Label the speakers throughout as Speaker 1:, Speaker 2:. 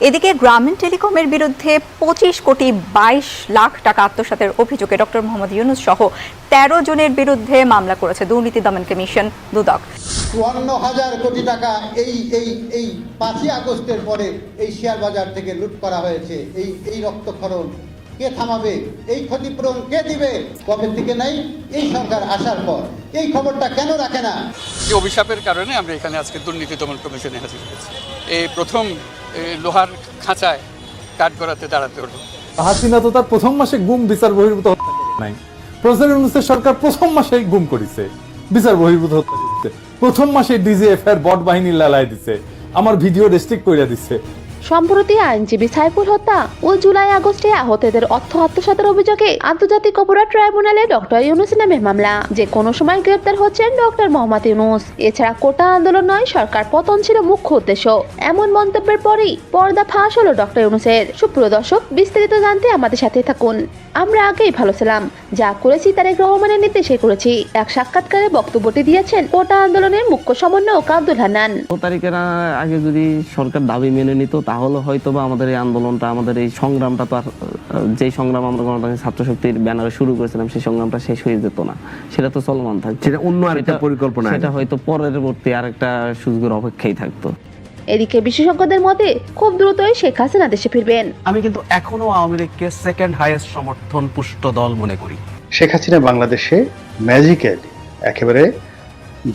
Speaker 1: এদিকে গ্রামীণ টেলিকমের বিরুদ্ধে 25 কোটি 22 লাখ টাকা আত্মসাতের অভিযোগে ডক্টর মোহাম্মদ ইউনূস সহ 13 জনের বিরুদ্ধে মামলা করেছে দুর্নীতি দমন কমিশন দুদক।
Speaker 2: ৫৪,০০০ কোটি টাকা এই ৫ই আগস্টের পরে এই শেয়ার বাজার থেকে লুট করা হয়েছে। এই রক্তক্ষরণ কে থামাবে? এই ক্ষতিপূরণ কে দিবে? কবে থেকে নাই এই সরকার আসার পর এই খবরটা কেন রাখে না?
Speaker 3: এই অভিশাপের কারণে আমরা এখানে আজকে দুর্নীতি দমন কমিশনে হাজির হয়েছি। এই প্রথম লোহার খাঁচায় কাঠ গড়াতে দাঁড়াতে হলো।
Speaker 4: হাসিনা তো তার প্রথম মাসে গুম বিচার বহির্ভূত হত্যা করে নাই। প্রেসিডেন্ট ইউনূসের সরকার প্রথম মাসে গুম করেছে, বিচার বহির্ভূত হত্যা করেছে। প্রথম মাসে ডিজিএফআই বট বাহিনী লালায় দিছে, আমার ভিডিও রেস্ট্রিক্ট করে দিচ্ছে।
Speaker 5: সম্প্রতি আইনজীবী সাইফুল হত্যা ও জুলাই আগস্টে আহতদের অর্থ আত্মসাতের অভিযোগে আন্তর্জাতিক অপরাধ ট্রাইব্যুনালে ডক্টর ইউনূস নামে মামলা। যে কোনো সময় গ্রেপ্তার হচ্ছেন ডক্টর মোহাম্মদ ইউনূস। এছাড়া কোটা আন্দোলন নয়, সরকার পতন ছিল মুখ্য উদ্দেশ্য, এমন মন্তব্যের পরেই পর্দা ফাঁস হলো ডক্টর ইউনূসের। সুপ্রিয় দর্শক, বিস্তারিত জানতে আমাদের সাথে থাকুন। আমরা আগেই ভালো ছিলাম, যা করেছি তারেক রহমানের নির্দেশে করেছি। এক সাক্ষাৎকারে বক্তব্যটি দিয়েছেন কোটা আন্দোলনের মুখ্য সমন্বয়ক আব্দুল হান্নান।
Speaker 6: ১০ তারিখের আগে যদি সরকার দাবি মেনে নিত তাহলে হয়তো বা আমাদের এই আন্দোলনটা, আমাদের এই সংগ্রামটা তো আর যেই সংগ্রাম আমরা গণতান্ত্রিক ছাত্র শক্তির ব্যানারে শুরু করেছিলাম সেই সংগ্রামটা শেষ হয়ে যেত না, সেটা তো চলমান থাকতো।
Speaker 7: সেটা অন্য আরেকটা পরিকল্পনা,
Speaker 6: সেটা হয়তো পরবর্তী আরেকটা সুযোগের অপেক্ষাই থাকতো।
Speaker 5: এদিকে বিশেষজ্ঞদের মতে খুব দ্রুতই শেখ হাসিনা দেশে ফিরবেন।
Speaker 8: আমি কিন্তু এখনো আওয়ামী লীগকে সেকেন্ড হাইয়েস্ট সমর্থন পুষ্ট দল মনে করি।
Speaker 9: শেখ হাসিনা বাংলাদেশে ম্যাজিক্যালি একেবারে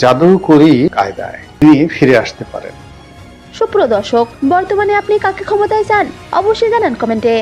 Speaker 9: জাদুকরি কায়দায় তিনি ফিরে আসতে পারেন।
Speaker 5: সুপ্রিয় দর্শক, বর্তমানে আপনি কাকে ক্ষমতায় চান অবশ্যই জানান কমেন্টে।